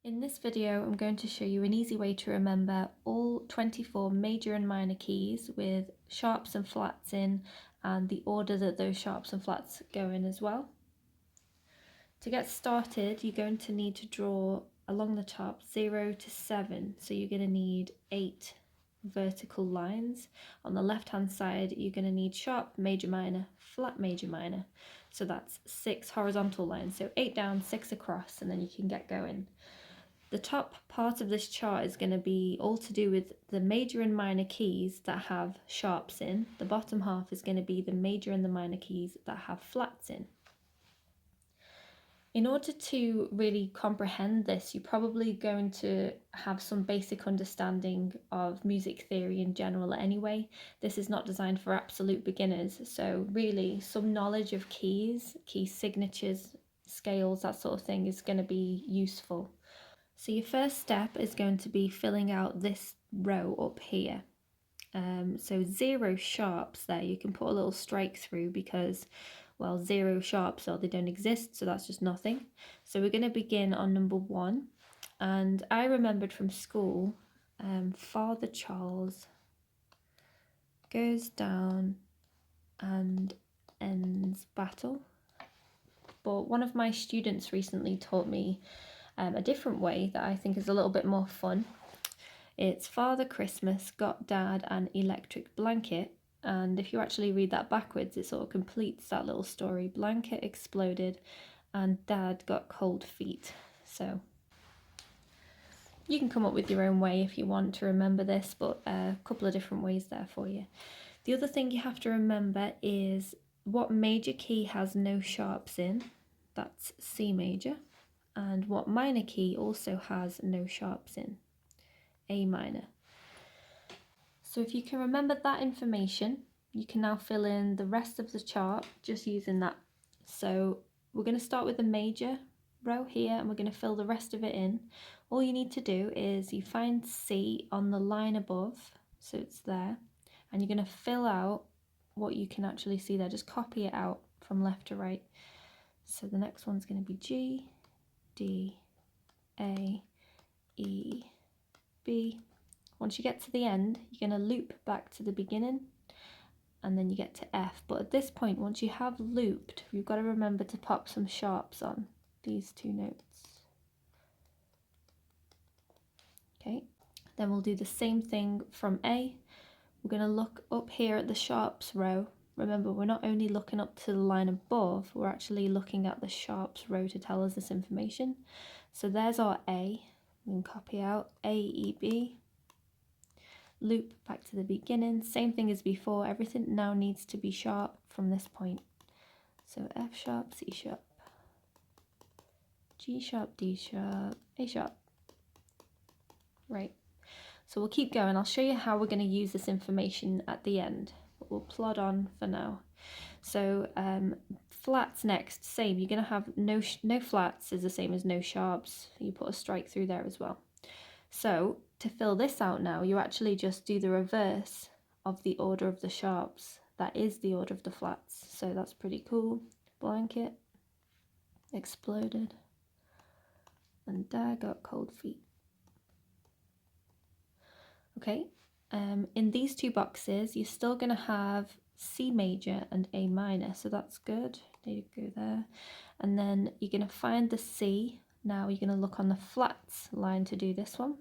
In this video, I'm going to show you an easy way to remember all 24 major and minor keys with sharps and flats in and the order that those sharps and flats go in as well. To get started, you're going to need to draw along the top 0 to 7. So you're going to need 8 vertical lines. On the left hand side, you're going to need sharp, major, minor, flat, major, minor. So that's 6 horizontal lines. So 8 down, 6 across, and then you can get going. The top part of this chart is going to be all to do with the major and minor keys that have sharps in. The bottom half is going to be the major and the minor keys that have flats in. In order to really comprehend this, you're probably going to have some basic understanding of music theory in general anyway. This is not designed for absolute beginners, so really some knowledge of keys, key signatures, scales, that sort of thing is going to be useful. So your first step is going to be filling out this row up here. So 0 sharps there, you can put a little strike through because, well, 0 sharps, so they don't exist, so that's just nothing. So we're going to begin on number 1. And I remembered from school, Father Charles goes down and ends battle. But one of my students recently taught me a different way that I think is a little bit more fun. It's Father Christmas got Dad an electric blanket, and if you actually read that backwards, it sort of completes that little story. Blanket exploded and Dad got cold feet. So you can come up with your own way if you want to remember this, but a couple of different ways there for you. The other thing you have to remember is what major key has no sharps in. That's C major. And what minor key also has no sharps in, A minor. So if you can remember that information, you can now fill in the rest of the chart just using that. So we're going to start with the major row here and we're going to fill the rest of it in. All you need to do is you find C on the line above, so it's there, and you're going to fill out what you can actually see there. Just copy it out from left to right. So the next one's going to be G, D, A, E, B. Once you get to the end, you're going to loop back to the beginning and then you get to F. But at this point, once you have looped, you've got to remember to pop some sharps on these 2 notes. Okay, then we'll do the same thing from A. We're going to look up here at the sharps row. Remember, we're not only looking up to the line above, we're actually looking at the sharps row to tell us this information. So there's our A. We can copy out A, E, B. Loop back to the beginning. Same thing as before. Everything now needs to be sharp from this point. So F sharp, C sharp, G sharp, D sharp, A sharp. Right. So we'll keep going. I'll show you how we're going to use this information at the end. But we'll plod on for now. So flats next, same. You're going to have no flats is the same as no sharps. You put a strike through there as well. So to fill this out now, you actually just do the reverse of the order of the sharps. That is the order of the flats. So that's pretty cool. Blanket exploded and Dad got cold feet. Okay, in these 2 boxes, you're still going to have C major and A minor, so that's good. There you go there. And then you're going to find the C. Now you're going to look on the flats line to do this one.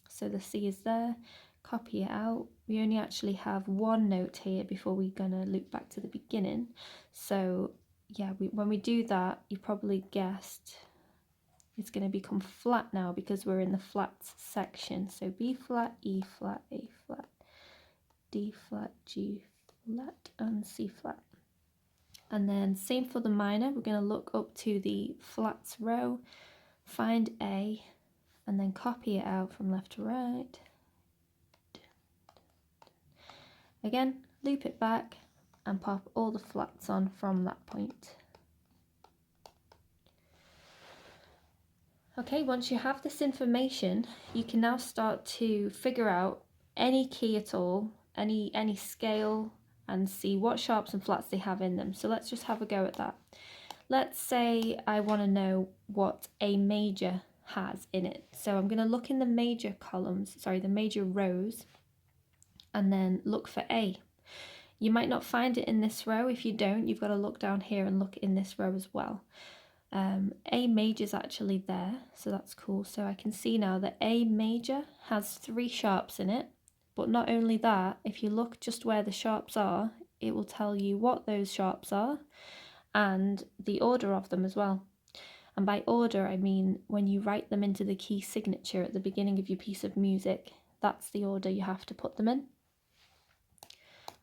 So the C is there, copy it out. We only actually have 1 note here before we're going to loop back to the beginning. So yeah, when we do that, you probably guessed it's going to become flat now because we're in the flats section. So B flat, E flat, A flat, D flat, G flat, and C flat. And then same for the minor. We're going to look up to the flats row, find A, and then copy it out from left to right. Again, loop it back and pop all the flats on from that point. Okay, once you have this information, you can now start to figure out any key at all, any scale, and see what sharps and flats they have in them. So let's just have a go at that. Let's say I want to know what A major has in it. So I'm going to look in the major columns, sorry, the major rows, and then look for A. You might not find it in this row. If you don't, you've got to look down here and look in this row as well. A major is actually there, so that's cool. So I can see now that A major has 3 sharps in it, but not only that, if you look just where the sharps are, it will tell you what those sharps are and the order of them as well. And by order, I mean when you write them into the key signature at the beginning of your piece of music, that's the order you have to put them in.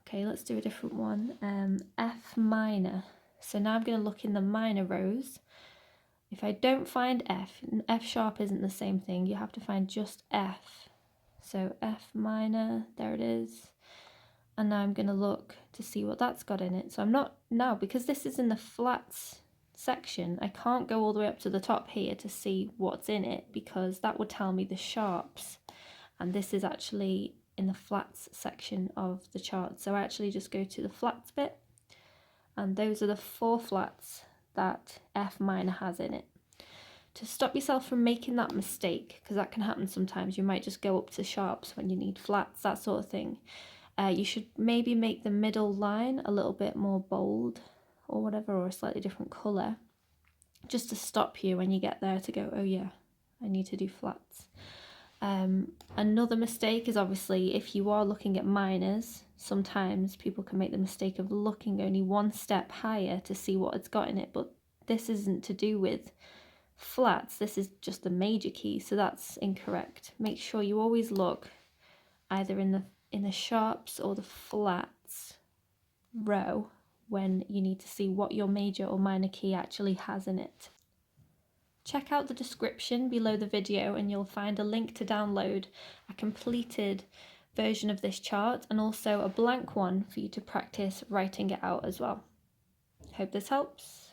Okay, let's do a different one. F minor. So now I'm going to look in the minor rows. If I don't find F, F sharp isn't the same thing, you have to find just F. So F minor, there it is. And now I'm going to look to see what that's got in it. So I'm not, now because this is in the flats section, I can't go all the way up to the top here to see what's in it because that would tell me the sharps. And this is actually in the flats section of the chart. So I actually just go to the flats bit, and those are the 4 flats that F minor has in it. To stop yourself from making that mistake, because that can happen sometimes, you might just go up to sharps when you need flats, that sort of thing. You should maybe make the middle line a little bit more bold or whatever, or a slightly different colour, just to stop you when you get there to go, oh yeah, I need to do flats. Another mistake is obviously if you are looking at minors, sometimes people can make the mistake of looking only 1 step higher to see what it's got in it, but this isn't to do with flats, this is just the major key, so that's incorrect. Make sure you always look either in the sharps or the flats row when you need to see what your major or minor key actually has in it. Check out the description below the video and you'll find a link to download a completed version of this chart and also a blank one for you to practice writing it out as well. Hope this helps.